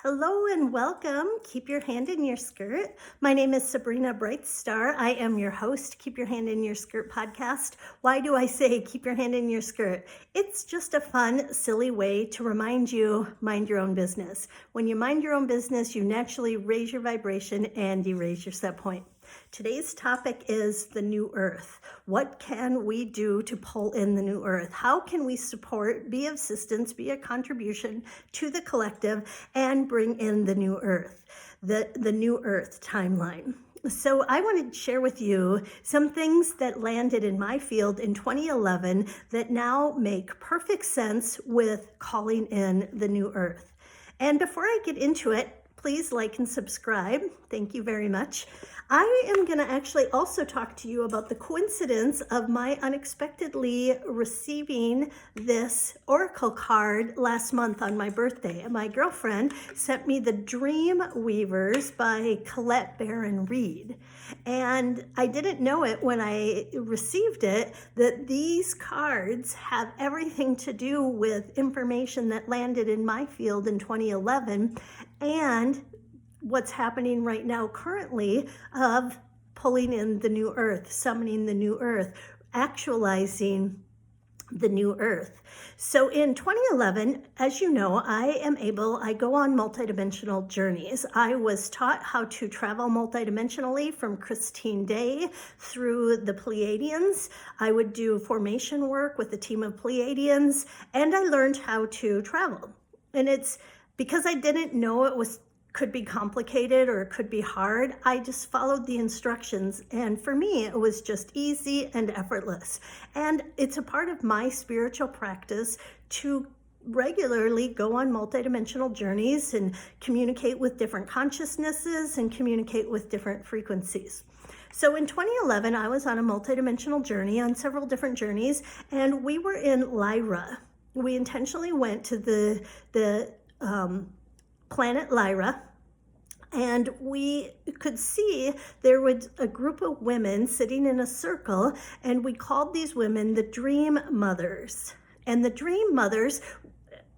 Hello and welcome. Keep your hand in your skirt. My name is Sabrina Brightstar. I am your host, Keep Your Hand in Your Skirt podcast. Why do I say keep your hand in your skirt? It's just a fun, silly way to remind you, mind your own business. When you mind your own business, you naturally raise your vibration and you raise your set point. Today's topic is the new earth. What can we do to pull in the new earth? How can we support, be of assistance, be a contribution to the collective and bring in the new earth, the new earth timeline? So I wanted to share with you some things that landed in my field in 2011 that now make perfect sense with calling in the new earth. And before I get into it, please like and subscribe. Thank you very much. I am going to actually also talk to you about the coincidence of my unexpectedly receiving this oracle card last month on my birthday. My girlfriend sent me the Dream Weavers by Colette Baron Reed. And I didn't know it when I received it, that these cards have everything to do with information that landed in my field in 2011 and what's happening right now currently of pulling in the new earth, summoning the new earth, actualizing the new earth. So in 2011, as you know, I go on multidimensional journeys. I was taught how to travel multidimensionally from Christine Day through the Pleiadians. I would do formation work with a team of Pleiadians, and I learned how to travel. And it's because I didn't know could be complicated or it could be hard. I just followed the instructions, and for me it was just easy and effortless. And it's a part of my spiritual practice to regularly go on multidimensional journeys and communicate with different consciousnesses and communicate with different frequencies. So in 2011, I was on a multidimensional journey, on several different journeys, and we were in Lyra. We intentionally went to the planet Lyra, and we could see there was a group of women sitting in a circle, and we called these women the Dream Mothers. And the Dream Mothers,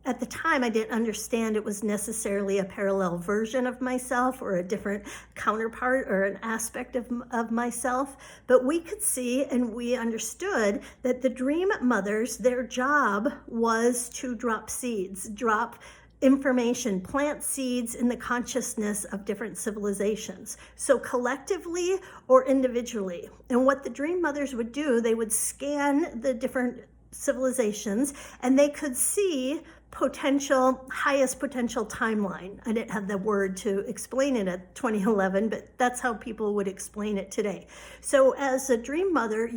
at the time, I didn't understand it was necessarily a parallel version of myself or a different counterpart or an aspect of myself, but we could see and we understood that the Dream Mothers, their job was to drop seeds, drop information, plant seeds in the consciousness of different civilizations. So collectively or individually. And what the Dream Mothers would do, they would scan the different civilizations and they could see highest potential timeline. I didn't have the word to explain it at 2011, but that's how people would explain it today. So as a Dream Mother,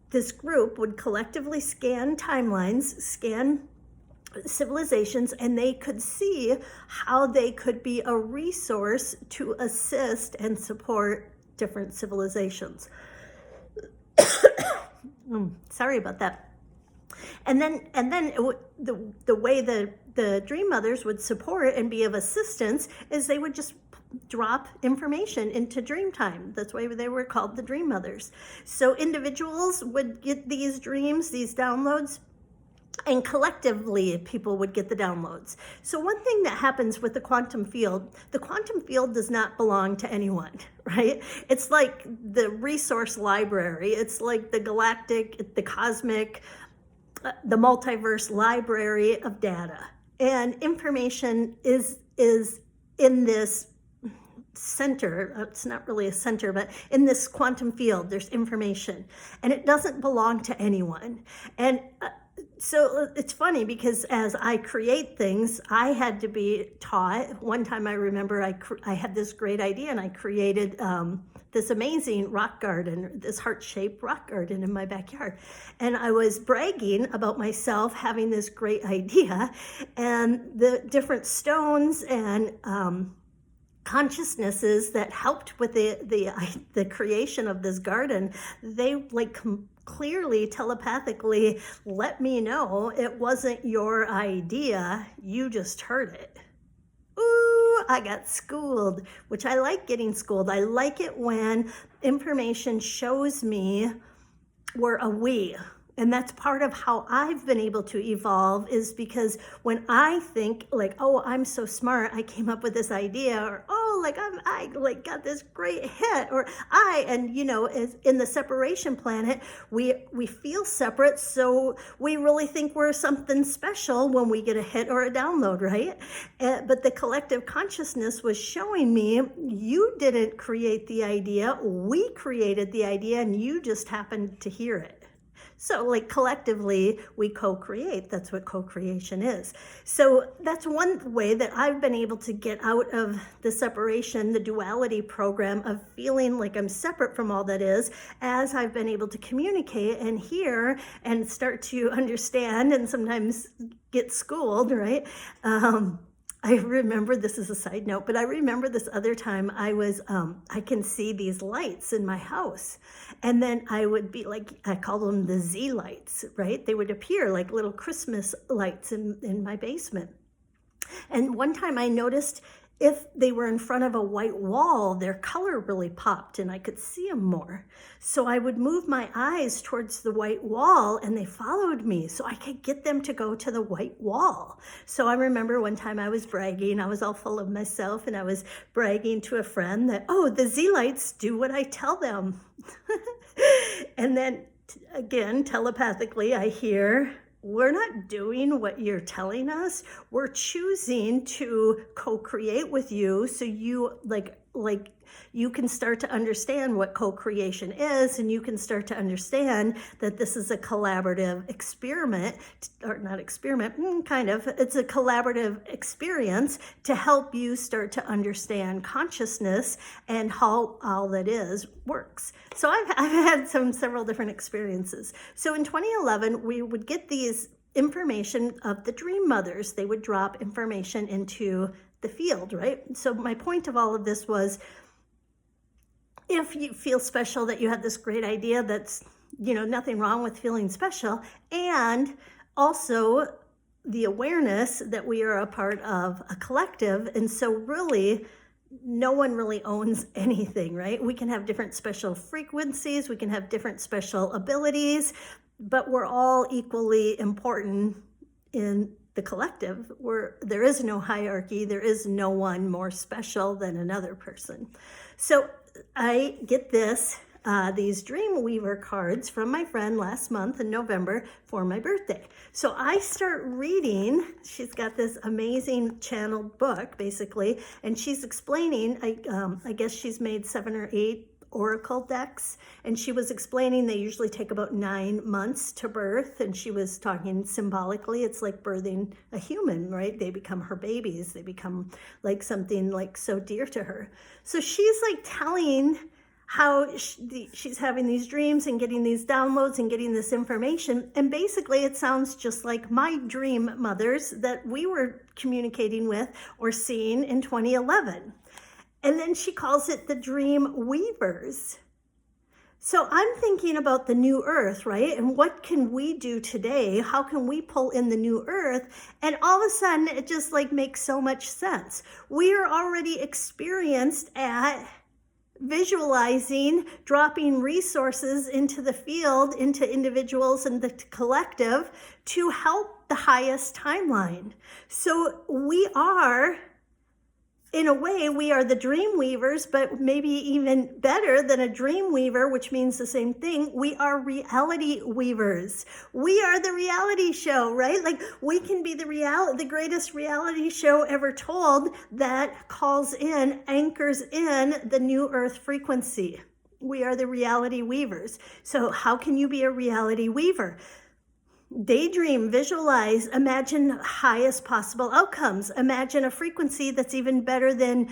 this group would collectively scan timelines, scan civilizations, and they could see how they could be a resource to assist and support different civilizations. Sorry about that. And then the way the Dream Mothers would support and be of assistance is they would just drop information into dream time. That's why they were called the Dream Mothers. So individuals would get these dreams, these downloads, and collectively people would get the downloads. So one thing that happens with the quantum field does not belong to anyone, right? It's like the resource library. It's like the galactic, the cosmic, the multiverse library of data. And information is in this center. It's not really a center, but in this quantum field, there's information, and it doesn't belong to anyone. And so it's funny because as I create things, I had to be taught. One time I remember I had this great idea and I created this amazing rock garden, this heart-shaped rock garden in my backyard. And I was bragging about myself having this great idea, and the different stones and consciousnesses that helped with the creation of this garden, they clearly telepathically let me know it wasn't your idea, you just heard it. Ooh, I got schooled, which I like getting schooled. I like it when information shows me we're a we. And that's part of how I've been able to evolve, is because when I think like, oh, I'm so smart, I came up with this idea, or oh, like I like got this great hit, or and as in the separation planet, we feel separate, so we really think we're something special when we get a hit or a download, right? But the collective consciousness was showing me, you didn't create the idea, we created the idea, and you just happened to hear it. So like collectively, we co-create. That's what co-creation is. So that's one way that I've been able to get out of the separation, the duality program of feeling like I'm separate from all that is, as I've been able to communicate and hear and start to understand and sometimes get schooled, right? I remember, this is a side note, but I remember this other time I can see these lights in my house. And then I would be like, I call them the Z lights, right? They would appear like little Christmas lights in my basement. And one time I noticed if they were in front of a white wall, their color really popped and I could see them more. So I would move my eyes towards the white wall and they followed me so I could get them to go to the white wall. So I remember one time I was bragging, I was all full of myself, and I was bragging to a friend that, oh, the Z lights do what I tell them. And then again, telepathically, I hear, we're not doing what you're telling us. We're choosing to co-create with you, so you like you can start to understand what co-creation is, and you can start to understand that this is a collaborative experiment, or not experiment, kind of. It's a collaborative experience to help you start to understand consciousness and how all that is works. So I've had several different experiences. So in 2011, we would get these information of the dream mothers. They would drop information into the field, right? So my point of all of this was, if you feel special, that you had this great idea, that's, nothing wrong with feeling special. And also the awareness that we are a part of a collective. And so really, no one really owns anything, right? We can have different special frequencies, we can have different special abilities, but we're all equally important in the collective, where there is no hierarchy, there is no one more special than another person. So I get these Dreamweaver cards from my friend last month in November for my birthday. So I start reading. She's got this amazing channeled book, basically, and she's explaining, I guess she's made 7 or 8 oracle decks, and she was explaining they usually take about 9 months to birth, and she was talking symbolically, it's like birthing a human, right? They become her babies, they become like something like so dear to her. So she's like telling how she's having these dreams and getting these downloads and getting this information, and basically it sounds just like my dream mothers that we were communicating with or seeing in 2011. And then she calls it the dream weavers. So I'm thinking about the new earth, right? And what can we do today? How can we pull in the new earth? And all of a sudden, it just like makes so much sense. We are already experienced at visualizing, dropping resources into the field, into individuals and the collective to help the highest timeline. So we are, in a way, we are the dream weavers, but maybe even better than a dream weaver, which means the same thing. We are reality weavers. We are the reality show, right? Like we can be the greatest reality show ever told that calls in, anchors in the new earth frequency. We are the reality weavers. So how can you be a reality weaver? Daydream, visualize, imagine highest possible outcomes. Imagine a frequency that's even better than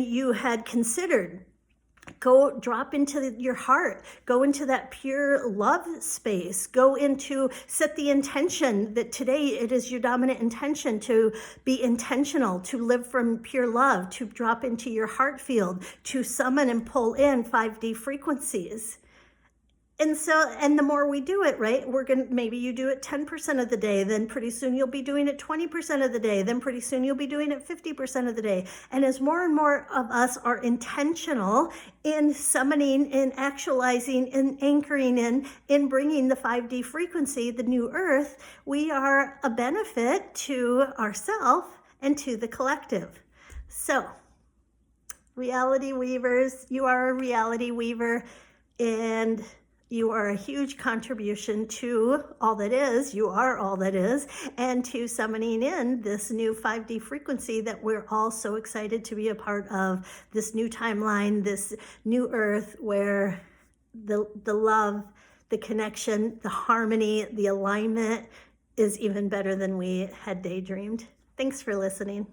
you had considered. Go drop into your heart. Go into that pure love space. Go into, set the intention that today it is your dominant intention to be intentional, to live from pure love, to drop into your heart field, to summon and pull in 5D frequencies. And the more we do it, right, maybe you do it 10% of the day, then pretty soon you'll be doing it 20% of the day, then pretty soon you'll be doing it 50% of the day. And as more and more of us are intentional in summoning, in actualizing, in anchoring in bringing the 5D frequency, the new earth, we are a benefit to ourselves and to the collective. So, reality weavers, you are a reality weaver, and you are a huge contribution to all that is. You are all that is, and to summoning in this new 5D frequency that we're all so excited to be a part of, this new timeline, this new earth where the love, the connection, the harmony, the alignment is even better than we had daydreamed. Thanks for listening.